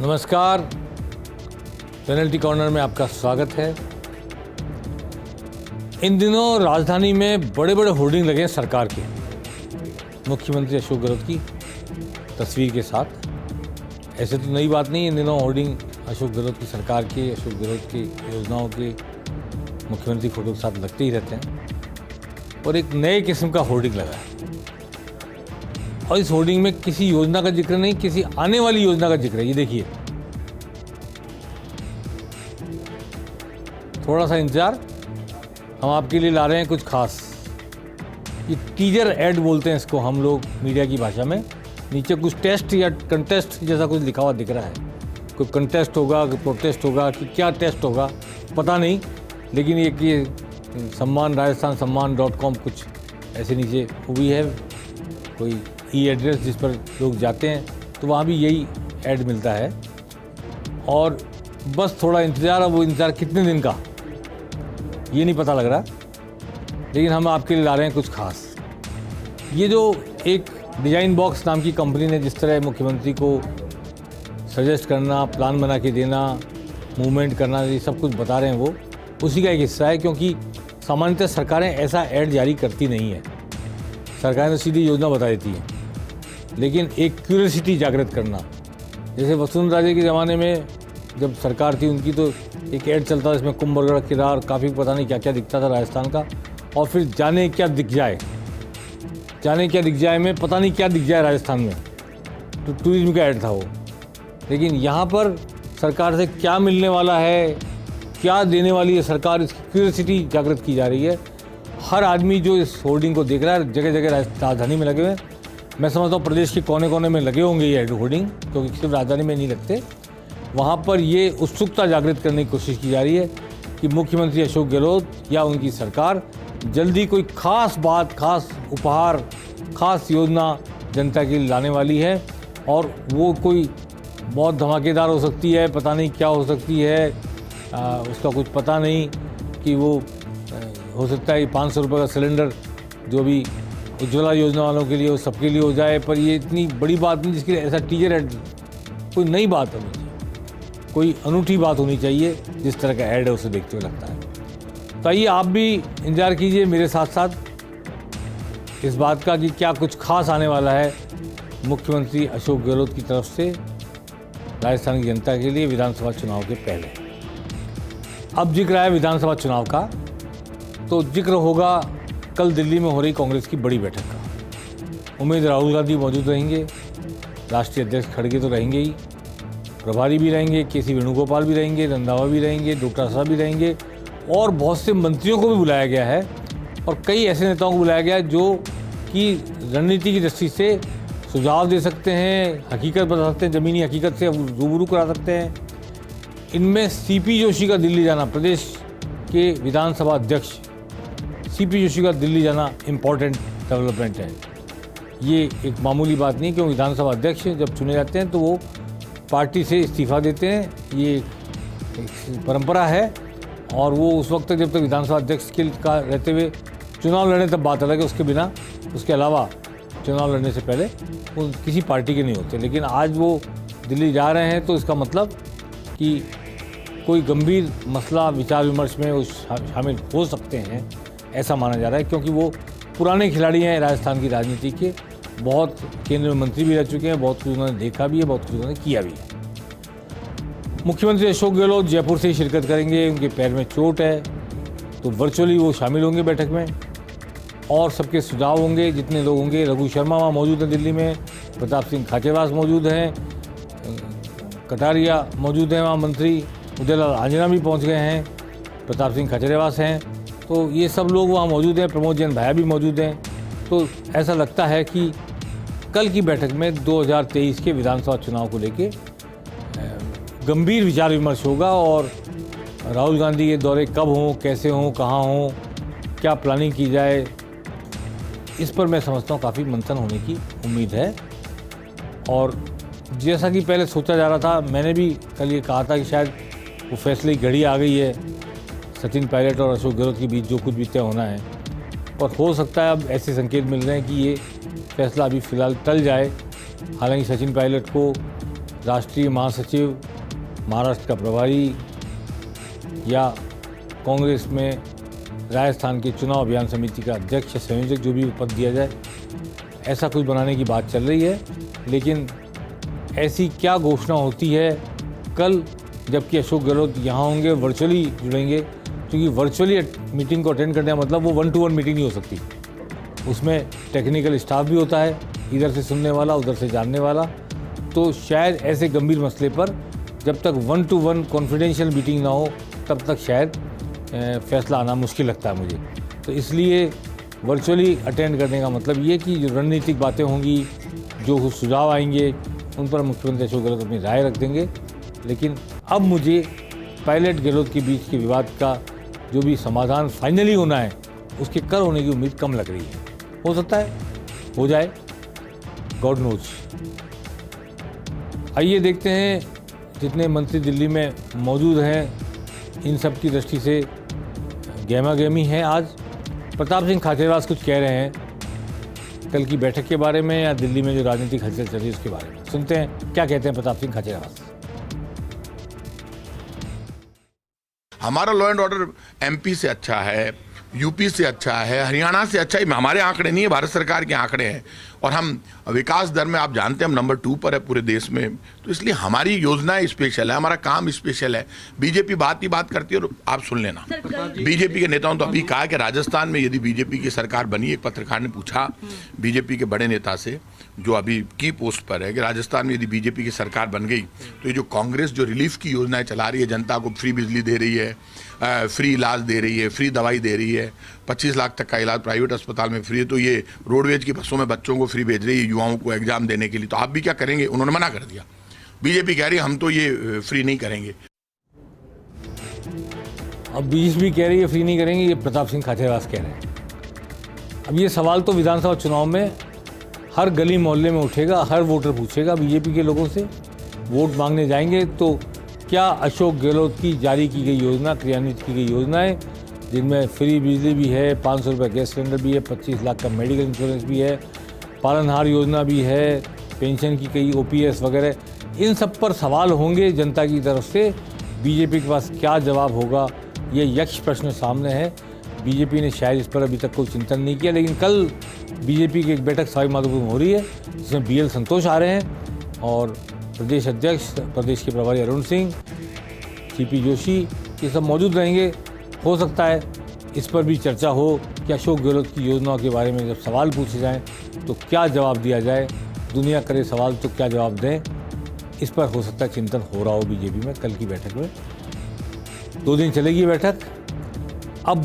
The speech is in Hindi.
नमस्कार, पेनल्टी कॉर्नर में आपका स्वागत है। इन दिनों राजधानी में बड़े बड़े होर्डिंग लगे हैं सरकार के, मुख्यमंत्री अशोक गहलोत की तस्वीर के साथ। ऐसे तो नई बात नहीं है, इन दिनों होर्डिंग अशोक गहलोत की सरकार के, अशोक गहलोत की योजनाओं के मुख्यमंत्री फोटो के साथ लगते ही रहते हैं। और एक नए किस्म का होर्डिंग लगा है, और इस होर्डिंग में किसी योजना का जिक्र नहीं, किसी आने वाली योजना का जिक्र है। ये देखिए, थोड़ा सा इंतजार, हम आपके लिए ला रहे हैं कुछ खास। ये टीजर एड बोलते हैं इसको हम लोग मीडिया की भाषा में। नीचे कुछ टेस्ट या कंटेस्ट जैसा कुछ लिखा हुआ दिख रहा है। कोई कंटेस्ट होगा, कोई प्रोटेस्ट होगा, कि क्या टेस्ट होगा पता नहीं, लेकिन ये सम्मान राजस्थान सम्मान.com कुछ ऐसे नीचे हुई है कोई एड्रेस जिस पर लोग जाते हैं, तो वहाँ भी यही ऐड मिलता है। और बस थोड़ा इंतज़ार, अब वो इंतज़ार कितने दिन का ये नहीं पता लग रहा, लेकिन हम आपके लिए ला रहे हैं कुछ खास। ये जो एक डिज़ाइन बॉक्स नाम की कंपनी ने जिस तरह मुख्यमंत्री को सजेस्ट करना, प्लान बना के देना, मूवमेंट करना, ये सब कुछ बता रहे हैं, वो उसी का एक हिस्सा है। क्योंकि सामान्यतः सरकारें ऐसा ऐड जारी करती नहीं है, सरकारें तो सीधी योजना बता देती है। लेकिन एक क्यूरियोसिटी जागृत करना, जैसे वसुंधरा राजे के ज़माने में जब सरकार थी उनकी, तो एक ऐड चलता था इसमें कुंभलगढ़ किरार, काफ़ी पता नहीं क्या क्या दिखता था राजस्थान का। और फिर जाने क्या दिख जाए, जाने क्या दिख जाए में पता नहीं क्या दिख जाए राजस्थान में, तो टूरिज्म का ऐड था वो। लेकिन यहाँ पर सरकार से क्या मिलने वाला है, क्या देने वाली है सरकार, इसकी क्यूरियोसिटी जागृत की जा रही है। हर आदमी जो इस होर्डिंग को देख रहा है, जगह जगह राजधानी में लगे हुए हैं। मैं समझता हूँ प्रदेश के कोने कोने में लगे होंगे ये होर्डिंग, क्योंकि सिर्फ राजधानी में नहीं लगते। वहाँ पर ये उत्सुकता जागृत करने की कोशिश की जा रही है कि मुख्यमंत्री अशोक गहलोत या उनकी सरकार जल्दी कोई खास बात, खास उपहार, खास योजना जनता के लिए लाने वाली है। और वो कोई बहुत धमाकेदार हो सकती है, पता नहीं क्या हो सकती है, उसका कुछ पता नहीं। कि वो हो सकता है 500 रुपये का सिलेंडर जो भी उज्ज्वला योजना वालों के लिए, वो सबके लिए हो जाए। पर ये इतनी बड़ी बात नहीं जिसके लिए ऐसा टीजर ऐड, कोई नई बात होनी चाहिए, कोई अनूठी बात होनी चाहिए। जिस तरह का ऐड है उसे देखते हुए लगता है। तो आइए आप भी इंतजार कीजिए मेरे साथ साथ इस बात का कि क्या कुछ खास आने वाला है मुख्यमंत्री अशोक गहलोत की तरफ से राजस्थान की जनता के लिए विधानसभा चुनाव के पहले। अब जिक्र आया विधानसभा चुनाव का, तो जिक्र होगा कल दिल्ली में हो रही कांग्रेस की बड़ी बैठक का। उम्मीद राहुल गांधी मौजूद रहेंगे, राष्ट्रीय अध्यक्ष खड़गे तो रहेंगे ही, प्रभारी भी रहेंगे, के.सी. वेणुगोपाल भी रहेंगे, रंधावा भी रहेंगे, डोटासरा भी रहेंगे, और बहुत से मंत्रियों को भी बुलाया गया है। और कई ऐसे नेताओं को बुलाया गया है जो कि रणनीति की दृष्टि से सुझाव दे सकते हैं, हकीकत बता सकते हैं, ज़मीनी हकीकत से रूबरू करा सकते हैं। इनमें सी.पी. जोशी का दिल्ली जाना, प्रदेश के विधानसभा अध्यक्ष सी.पी. जोशी का दिल्ली जाना इम्पॉर्टेंट डेवलपमेंट है। ये एक मामूली बात नहीं, क्योंकि विधानसभा अध्यक्ष जब चुने जाते हैं तो वो पार्टी से इस्तीफा देते हैं, ये एक परंपरा है। और वो उस वक्त तक जब तक विधानसभा अध्यक्ष के का रहते हुए चुनाव लड़ने तब बात अलग है, उसके बिना, उसके अलावा चुनाव लड़ने से पहले वो किसी पार्टी के नहीं होते। लेकिन आज वो दिल्ली जा रहे हैं, तो इसका मतलब कि कोई गंभीर मसला विचार विमर्श में वो शामिल हो सकते हैं, ऐसा माना जा रहा है। क्योंकि वो पुराने खिलाड़ी हैं राजस्थान की राजनीति के, बहुत केंद्र में मंत्री भी रह चुके हैं, बहुत कुछ उन्होंने देखा भी है, बहुत कुछ उन्होंने किया भी है। मुख्यमंत्री अशोक गहलोत जयपुर से ही शिरकत करेंगे, उनके पैर में चोट है, तो वर्चुअली वो शामिल होंगे बैठक में, और सबके सुझाव होंगे जितने लोग होंगे। रघु शर्मा वहाँ मौजूद हैं दिल्ली में, प्रताप सिंह खाचेवास मौजूद हैं, कटारिया मौजूद हैं वहाँ मंत्री, उदयलाल आंजना भी पहुँच गए हैं, प्रताप सिंह खाचेवास हैं, तो ये सब लोग वहाँ मौजूद हैं, प्रमोद जैन भाया भी मौजूद हैं। तो ऐसा लगता है कि कल की बैठक में 2023 के विधानसभा चुनाव को लेके गंभीर विचार विमर्श होगा। और राहुल गांधी के दौरे कब हों, कैसे हों, कहाँ हों, क्या प्लानिंग की जाए, इस पर मैं समझता हूँ काफ़ी मंथन होने की उम्मीद है। और जैसा कि पहले सोचा जा रहा था, मैंने भी कल ये कहा था कि शायद वो फैसले की घड़ी आ गई है, सचिन पायलट और अशोक गहलोत के बीच जो कुछ भी तय होना है। और हो सकता है अब ऐसे संकेत मिल रहे हैं कि ये फैसला अभी फ़िलहाल टल जाए। हालांकि सचिन पायलट को राष्ट्रीय महासचिव, महाराष्ट्र का प्रभारी या कांग्रेस में राजस्थान के चुनाव अभियान समिति का अध्यक्ष या संयोजक, जो भी पद दिया जाए, ऐसा कुछ बनाने की बात चल रही है। लेकिन ऐसी क्या घोषणा होती है कल, जबकि अशोक गहलोत यहाँ होंगे, वर्चुअली जुड़ेंगे, क्योंकि वर्चुअली मीटिंग को अटेंड करने का मतलब वो 1-to-1 मीटिंग नहीं हो सकती। उसमें टेक्निकल स्टाफ भी होता है, इधर से सुनने वाला, उधर से जानने वाला। तो शायद ऐसे गंभीर मसले पर जब तक 1-to-1 कॉन्फिडेंशियल मीटिंग ना हो, तब तक शायद फैसला आना मुश्किल लगता है मुझे। तो इसलिए वर्चुअली अटेंड करने का मतलब ये कि जो रणनीतिक बातें होंगी, जो सुझाव आएंगे, उन पर मुख्यमंत्री अशोक गहलोत अपनी राय रख देंगे। लेकिन अब मुझे पायलट गहलोत के बीच के विवाद का जो भी समाधान फाइनली होना है, उसके कल होने की उम्मीद कम लग रही है। हो सकता है हो जाए, गॉड नोज। आइए देखते हैं जितने मंत्री दिल्ली में मौजूद हैं, इन सब की दृष्टि से गहमा गहमी है। आज प्रताप सिंह खाचरियावास कुछ कह रहे हैं कल की बैठक के बारे में या दिल्ली में जो राजनीतिक हलचल चल रही है उसके बारे में। सुनते हैं क्या कहते हैं प्रताप सिंह खाचरियावास। हमारा लॉ एंड ऑर्डर एमपी से अच्छा है, यूपी से अच्छा है, हरियाणा से अच्छा है। हमारे आंकड़े नहीं है, भारत सरकार के आंकड़े हैं। और हम विकास दर में आप जानते हैं हम नंबर 2 पर है पूरे देश में। तो इसलिए हमारी योजनाएं स्पेशल है, हमारा काम स्पेशल है। बीजेपी बात ही बात करती है। और आप सुन लेना, बीजेपी के नेताओं तो अभी कहा कि राजस्थान में यदि बीजेपी की सरकार बनी, एक पत्रकार ने पूछा बीजेपी के बड़े नेता से जो अभी की पोस्ट पर है कि राजस्थान में यदि बीजेपी की सरकार बन गई तो ये जो कांग्रेस जो रिलीफ की योजनाएं चला रही है, जनता को फ्री बिजली दे रही है, फ्री इलाज दे रही है, फ्री दवाई दे रही है, 25 लाख तक का इलाज प्राइवेट अस्पताल में फ्री है, तो ये रोडवेज की बसों में बच्चों को फ्री भेज रही है युवाओं को एग्जाम देने के लिए। तो आप भी क्या करेंगे? उन्होंने मना कर दिया। बीजेपी कह रही है हम तो ये फ्री नहीं करेंगे। अब बीजेपी कह रही है फ्री नहीं करेंगे, ये प्रताप सिंह खाचरियावास कह रहे हैं। अब ये सवाल तो विधानसभा चुनाव में हर गली मोहल्ले में उठेगा, हर वोटर पूछेगा बीजेपी के लोगों से, वोट मांगने जाएंगे तो क्या अशोक गहलोत की जारी की गई योजना, क्रियान्वित की गई योजनाएं, जिनमें फ्री बिजली भी है, 500 रुपये गैस सिलेंडर भी है, 25 लाख का मेडिकल इंश्योरेंस भी है, पालनहार योजना भी है, पेंशन की कई ओपीएस वगैरह, इन सब पर सवाल होंगे जनता की तरफ से। बीजेपी के पास क्या जवाब होगा, ये यक्ष प्रश्न सामने है। बीजेपी ने शायद इस पर अभी तक कोई चिंतन नहीं किया, लेकिन कल बीजेपी की एक बैठक सवाई माधोपुर में हो रही है, जिसमें BL संतोष आ रहे हैं और प्रदेश अध्यक्ष, प्रदेश के प्रभारी अरुण सिंह, CP जोशी, ये सब मौजूद रहेंगे। हो सकता है इस पर भी चर्चा हो कि अशोक गहलोत की योजनाओं के बारे में जब सवाल पूछे जाएं तो क्या जवाब दिया जाए, दुनिया करे सवाल तो क्या जवाब दें, इस पर हो सकता है चिंतन हो रहा हो बीजेपी में कल की बैठक में। 2 दिन चलेगी बैठक। अब